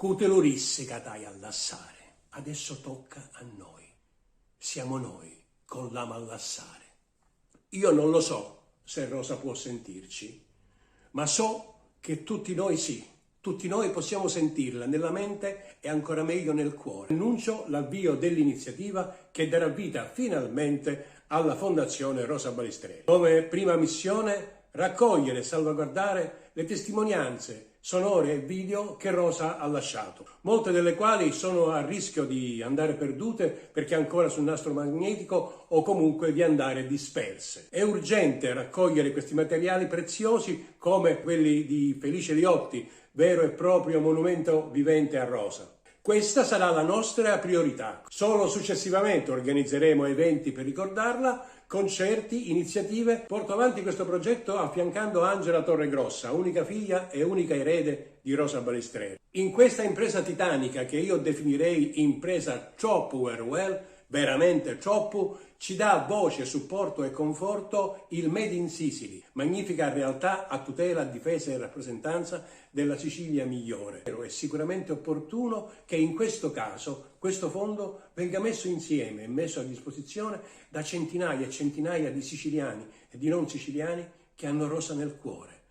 Cutelurisse catai allassare, adesso tocca a noi. Siamo noi con l'ama allassare. Io non lo so se Rosa può sentirci, ma so che tutti noi sì, tutti noi possiamo sentirla nella mente e ancora meglio nel cuore. Annuncio l'avvio dell'iniziativa che darà vita finalmente alla Fondazione Rosa Balistreri. Come prima missione raccogliere e salvaguardare le testimonianze sonore e video che Rosa ha lasciato, molte delle quali sono a rischio di andare perdute perché ancora sul nastro magnetico o comunque di andare disperse. È urgente raccogliere questi materiali preziosi come quelli di Felice Liotti, vero e proprio monumento vivente a Rosa. Questa sarà la nostra priorità. Solo successivamente organizzeremo eventi per ricordarla, concerti, iniziative. Porto avanti questo progetto affiancando Angela Torregrossa, unica figlia e unica erede di Rosa Balistreri. In questa impresa titanica, che io definirei impresa troppo well, veramente troppo, ci dà voce, supporto e conforto il Made in Sicily, magnifica realtà a tutela, difesa e rappresentanza della Sicilia migliore. È sicuramente opportuno che in questo caso questo fondo venga messo insieme e messo a disposizione da centinaia e centinaia di siciliani e di non siciliani che hanno Rosa nel cuore.